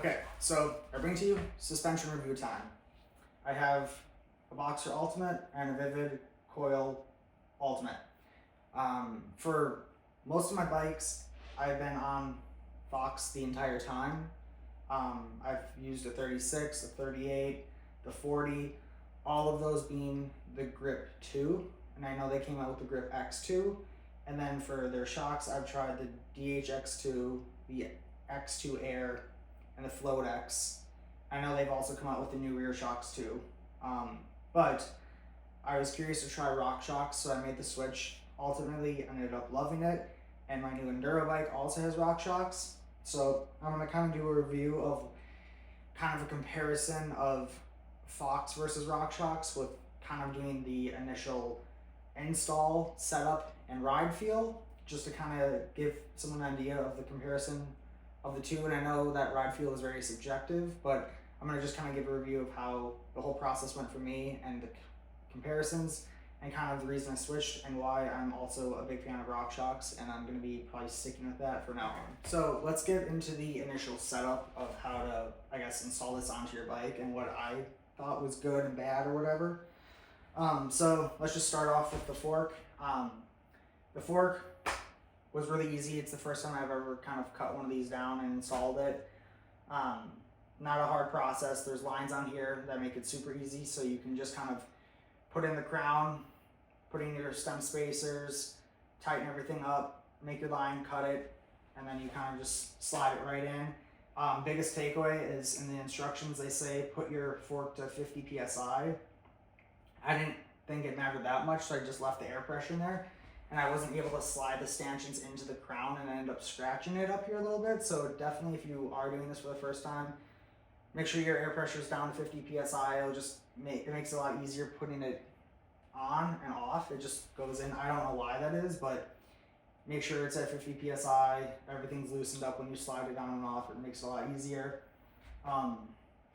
Okay, so I bring to you suspension review time. I have a Boxer Ultimate and a Vivid Coil Ultimate. For most of my bikes, I've been on Fox the entire time. I've used a 36, a 38, the 40, all of those being the Grip 2, and I know they came out with the Grip X2. And then for their shocks, I've tried the DHX2, the X2 Air, and the Float X. I know they've also come out with the new rear shocks too. But I was curious to try RockShox, so I made the switch. Ultimately, I ended up loving it, and my new Enduro bike also has RockShox. So I'm gonna kind of do a review of kind of a comparison of Fox versus RockShox, with kind of doing the initial install, setup, and ride feel, just to kind of give someone an idea of the comparison of the two. And I know that ride feel is very subjective, but I'm going to just kind of give a review of how the whole process went for me and the comparisons and kind of the reason I switched and why I'm also a big fan of RockShox, and I'm going to be probably sticking with that for now on. So let's get into the initial setup of how to, I guess, install this onto your bike and what I thought was good and bad or whatever. So let's just start off with the fork. The fork was really easy. It's the first time I've ever kind of cut one of these down and installed it. Not a hard process. There's lines on here that make it super easy, so you can just kind of put in the crown, put in your stem spacers, tighten everything up, make your line, cut it, and then you kind of just slide it right in. Biggest takeaway is in the instructions they say put your fork to 50 psi. I didn't think it mattered that much, so I just left the air pressure in there, and I wasn't able to slide the stanchions into the crown, and I ended up scratching it up here a little bit. So definitely, if you are doing this for the first time, make sure your air pressure is down to 50 psi. It'll just it makes it a lot easier putting it on and off. It just goes in. I don't know why that is, but make sure it's at 50 psi. Everything's loosened up when you slide it down and off. It makes it a lot easier.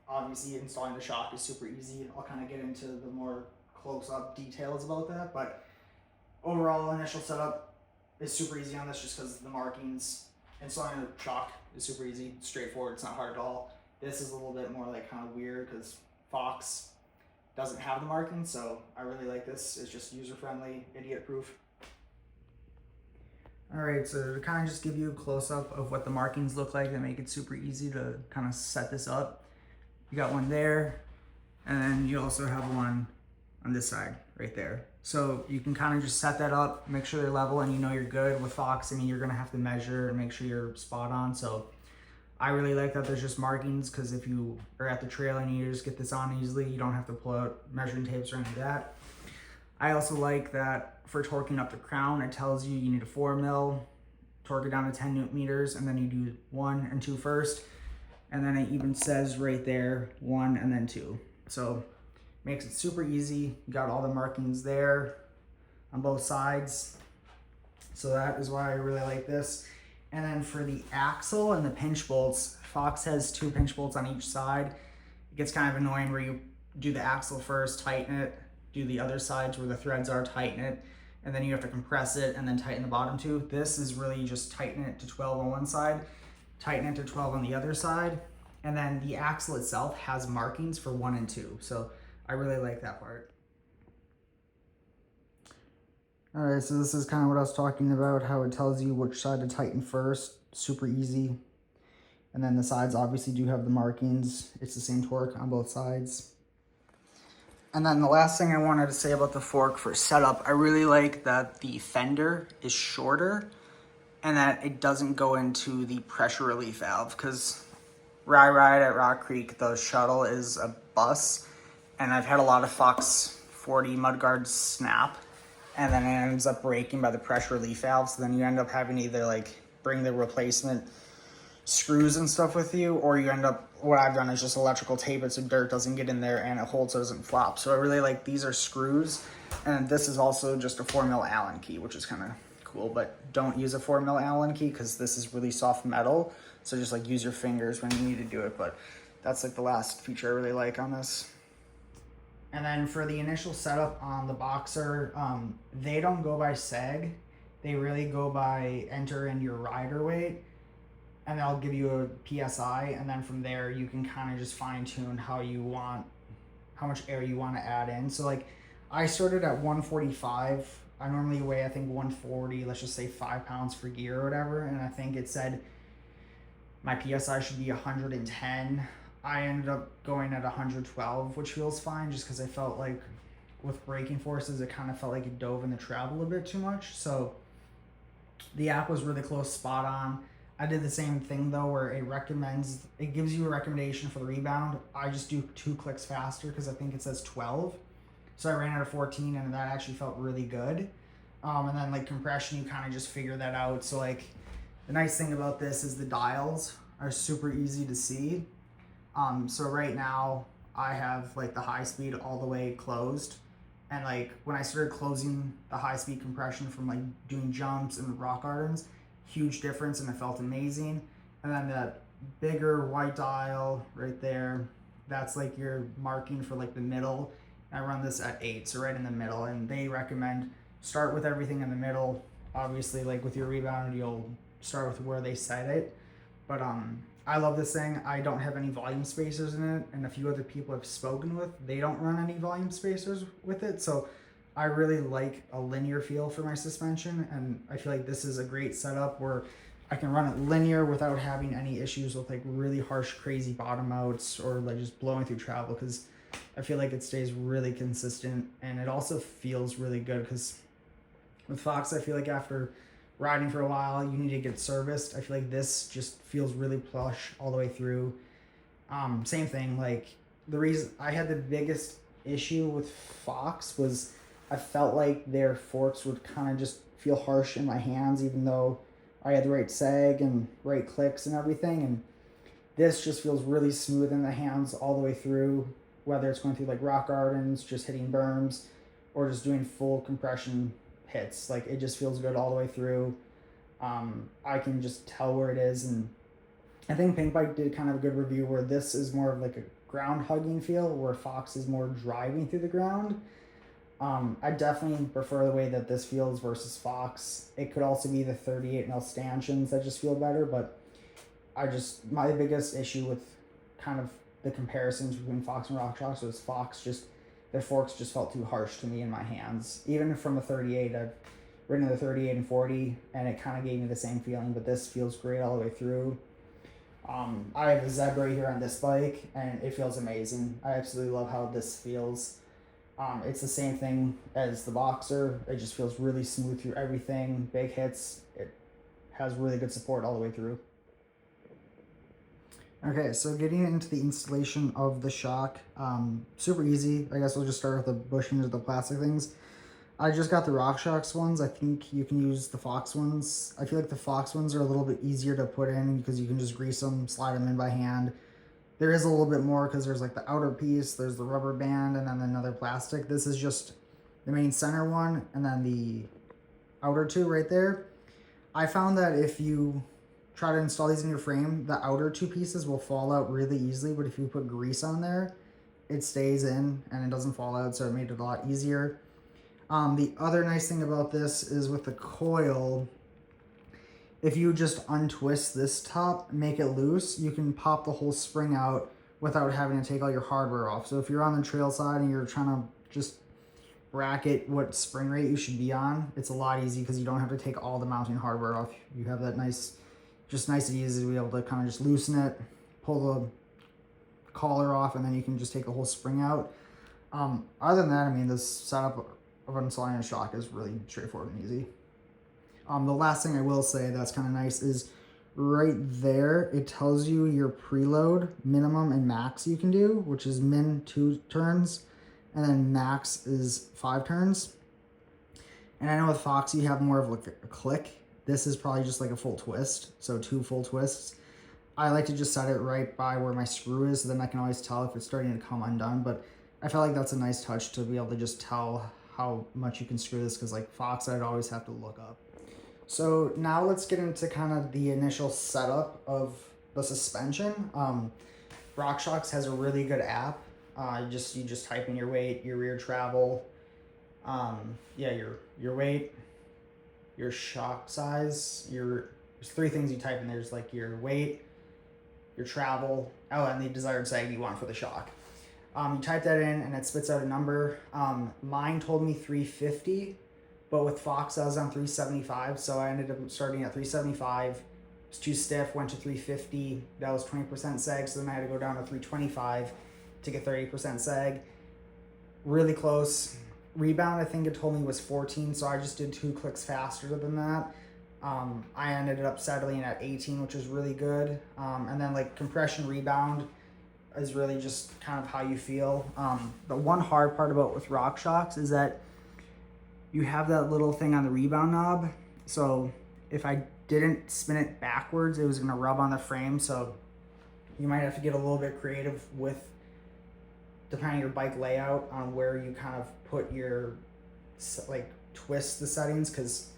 Obviously, installing the shock is super easy. I'll kind of get into the more close-up details about that, but overall initial setup is super easy on this just because the markings. Installing a shock is super easy, straightforward, it's not hard at all. This is a little bit more like kind of weird because Fox doesn't have the markings, so I really like this. It's just user-friendly, idiot-proof. Alright, so to kind of just give you a close-up of what the markings look like that make it super easy to kind of set this up. You got one there, and then you also have one on this side right there. So you can kind of just set that up, make sure they're level, and you know you're good. With Fox, I mean, you're gonna have to measure and make sure you're spot on. So I really like that there's just markings, because if you are at the trail and you just get this on easily, you don't have to pull out measuring tapes or anything like that. I also like that for torquing up the crown, it tells you you need a 4 mil, torque it down to 10 newton meters, and then you do 1 and 2 first. And then it even says right there, 1 and then 2. So makes it super easy. You got all the markings there on both sides. So that is why I really like this. And then for the axle and the pinch bolts, Fox has 2 pinch bolts on each side. It gets kind of annoying where you do the axle first, tighten it, do the other sides where the threads are, tighten it, and then you have to compress it and then tighten the bottom 2. This is really just tighten it to 12 on one side, tighten it to 12 on the other side. And then the axle itself has markings for 1 and 2. So I really like that part. All right, so this is kind of what I was talking about, how it tells you which side to tighten first. Super easy. And then the sides obviously do have the markings. It's the same torque on both sides. And then the last thing I wanted to say about the fork for setup, I really like that the fender is shorter and that it doesn't go into the pressure relief valve, because where I ride at Rock Creek, the shuttle is a bus, and I've had a lot of Fox 40 mudguards snap, and then it ends up breaking by the pressure relief valve. So then you end up having to either like bring the replacement screws and stuff with you, or you end up, what I've done is just electrical tape it so dirt doesn't get in there and it holds so it doesn't flop. So I really like, these are screws, and this is also just a 4 mil Allen key, which is kind of cool, but don't use a 4 mil Allen key because this is really soft metal. So just like use your fingers when you need to do it. But that's like the last feature I really like on this. And then for the initial setup on the Boxer, they don't go by seg. They really go by enter in your rider weight. and they'll give you a PSI, and then from there you can kind of just fine tune how much air you want to add in. So like I started at 145. I normally weigh, I think 140, let's just say 5 pounds for gear or whatever. And I think it said my PSI should be 110. I ended up going at 112, which feels fine just because I felt like with braking forces, it kind of felt like it dove in the travel a bit too much. So the app was really close, spot on. I did the same thing though, where it gives you a recommendation for the rebound. I just do 2 clicks faster because I think it says 12. So I ran out of 14 and that actually felt really good. And then like compression, you kind of just figure that out. So like the nice thing about this is the dials are super easy to see. So right now I have like the high speed all the way closed. And like when I started closing the high speed compression from like doing jumps and rock gardens, huge difference and it felt amazing. And then that bigger white dial right there, that's like your marking for like the middle. I run this at 8, so right in the middle, and they recommend start with everything in the middle. Obviously, like with your rebound, you'll start with where they set it. But I love this thing. I don't have any volume spacers in it, and a few other people I've spoken with, they don't run any volume spacers with it. So I really like a linear feel for my suspension, and I feel like this is a great setup where I can run it linear without having any issues with like really harsh, crazy bottom outs or like just blowing through travel, because I feel like it stays really consistent, and it also feels really good because with Fox, I feel like after riding for a while, you need to get serviced. I feel like this just feels really plush all the way through. Same thing, like the reason I had the biggest issue with Fox was I felt like their forks would kind of just feel harsh in my hands, even though I had the right sag and right clicks and everything. And this just feels really smooth in the hands all the way through, whether it's going through like rock gardens, just hitting berms, or just doing full compression hits. Like it just feels good all the way through. I can just tell where it is, and I think Pink Bike did kind of a good review where this is more of like a ground hugging feel, where Fox is more driving through the ground. I definitely prefer the way that this feels versus Fox. It could also be the 38 mil stanchions that just feel better, but my biggest issue with kind of the comparisons between Fox and RockShox was Fox their forks just felt too harsh to me in my hands. Even from the 38, I've ridden the 38 and 40, and it kind of gave me the same feeling, but this feels great all the way through. I have a Zebra here on this bike, and it feels amazing. I absolutely love how this feels. It's the same thing as the Boxer. It just feels really smooth through everything. Big hits. It has really good support all the way through. Okay, so getting into the installation of the shock, super easy. I guess we'll just start with the bushings of the plastic things. I just got the RockShox ones. I think you can use the Fox ones. I feel like the Fox ones are a little bit easier to put in because you can just grease them, slide them in by hand. There is a little bit more because there's like the outer piece, there's the rubber band, and then another plastic. This is just the main center one, and then the outer two right there. I found that if you try to install these in your frame, the outer two pieces will fall out really easily, but if you put grease on there, it stays in and it doesn't fall out, so it made it a lot easier. The other nice thing about this is with the coil, if you just untwist this top, make it loose, you can pop the whole spring out without having to take all your hardware off. So if you're on the trail side and you're trying to just bracket what spring rate you should be on, it's a lot easier because you don't have to take all the mounting hardware off. You have that nice and easy to be able to kind of just loosen it, pull the collar off, and then you can just take the whole spring out. Other than that, I mean, this setup of installing a shock is really straightforward and easy. The last thing I will say that's kind of nice is right there, it tells you your preload, minimum, and max you can do, which is min 2 turns, and then max is 5 turns. And I know with Fox, you have more of like a click. This is probably just like a full twist, so 2 full twists. I like to just set it right by where my screw is, so then I can always tell if it's starting to come undone, but I felt like that's a nice touch to be able to just tell how much you can screw this, because like Fox, I'd always have to look up. So now let's get into kind of the initial setup of the suspension. RockShox has a really good app. You just type in your weight, your rear travel, your weight, your shock size, your there's 3 things you type in. There's like your weight, your travel, and the desired sag you want for the shock. You type that in and it spits out a number. Mine told me 350, but with Fox I was on 375, so I ended up starting at 375. It was too stiff, went to 350. That was 20% sag, so then I had to go down to 325 to get 30% sag. Really close. Rebound, I think it told me was 14, so I just did 2 clicks faster than that. I ended up settling at 18, which is really good. And then like compression rebound is really just kind of how you feel. The one hard part about with RockShox is that you have that little thing on the rebound knob. So if I didn't spin it backwards, it was gonna rub on the frame. So you might have to get a little bit creative with, depending on your bike layout, on where you kind of put your, like, twist the settings, because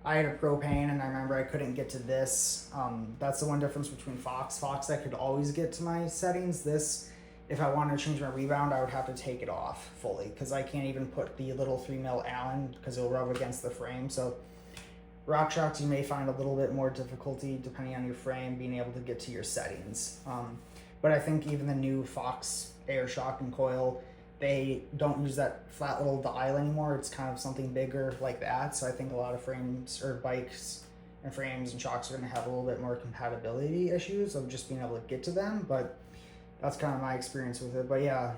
I had a propane and I remember I couldn't get to this. That's the one difference between Fox. Fox, I could always get to my settings. This, if I wanted to change my rebound, I would have to take it off fully, because I can't even put the little 3mm Allen because it'll rub against the frame. So RockShox, you may find a little bit more difficulty depending on your frame being able to get to your settings. But I think even the new Fox Air Shock and Coil, they don't use that flat little dial anymore. It's kind of something bigger like that. So I think a lot of frames or bikes and frames and shocks are going to have a little bit more compatibility issues of just being able to get to them. But that's kind of my experience with it. But yeah,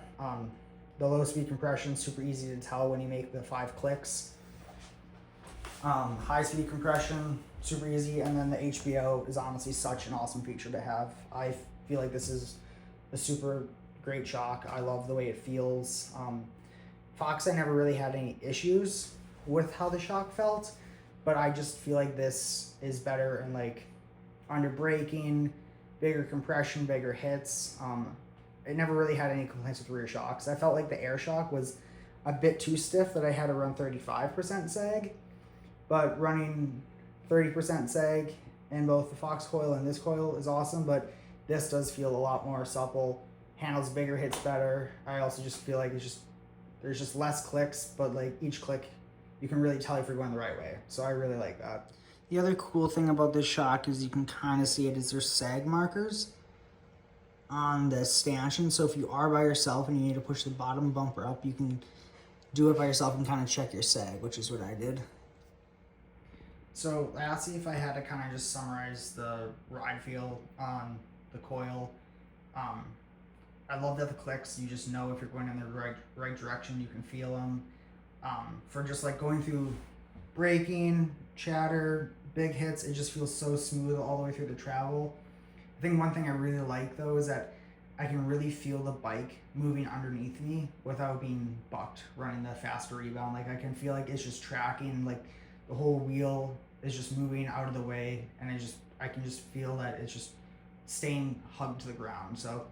the low speed compression, super easy to tell when you make the 5 clicks. High speed compression, super easy. And then the HBO is honestly such an awesome feature to have. I feel like this is a super great shock. I love the way it feels. Fox, I never really had any issues with how the shock felt, but I just feel like this is better in like under braking, bigger compression, bigger hits. I never really had any complaints with rear shocks. I felt like the air shock was a bit too stiff, that I had to run 35% sag, but running 30% sag in both the Fox coil and this coil is awesome. But this does feel a lot more supple, handles bigger hits better. I also just feel like there's just less clicks, but like each click you can really tell if you're going the right way. So I really like that. The other cool thing about this shock is you can kind of see it is there's sag markers on the stanchion. So if you are by yourself and you need to push the bottom bumper up, you can do it by yourself and kind of check your sag, which is what I did. So lastly, if I had to kind of just summarize the ride feel on the coil, I love that the clicks, you just know if you're going in the right direction, you can feel them. For just like going through braking, chatter, big hits, it just feels so smooth all the way through the travel. I think one thing I really like though is that I can really feel the bike moving underneath me without being bucked running the faster rebound. Like I can feel like it's just tracking, like the whole wheel is just moving out of the way, and I can just feel that it's just staying hugged to the ground. So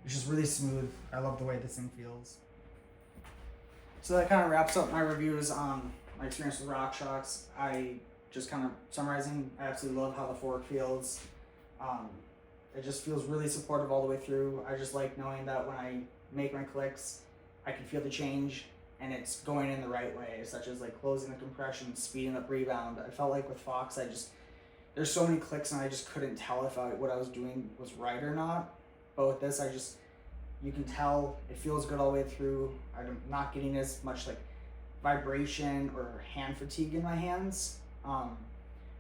it's just really smooth. I love the way this thing feels. So that kind of wraps up my reviews on my experience with RockShox. I just kind of summarizing, I absolutely love how the fork feels. It just feels really supportive all the way through. I just like knowing that when I make my clicks, I can feel the change and it's going in the right way, such as like closing the compression, speeding up rebound. I felt like with Fox, there's so many clicks and I just couldn't tell if what I was doing was right or not. But with this, you can tell it feels good all the way through. I'm not getting as much like vibration or hand fatigue in my hands,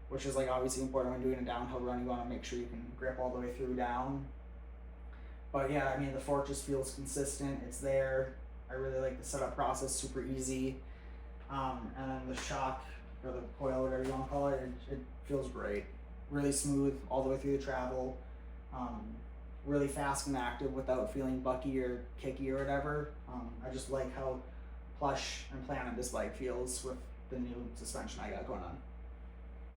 which is like obviously important when doing a downhill run. You want to make sure you can grip all the way through down. But yeah, I mean, the fork just feels consistent. It's there. I really like the setup process, super easy. And then the shock, or the coil, whatever you want to call it, it feels great. Really smooth all the way through the travel. Really fast and active without feeling bucky or kicky or whatever. I just like how plush and planted this bike feels with the new suspension I got going on.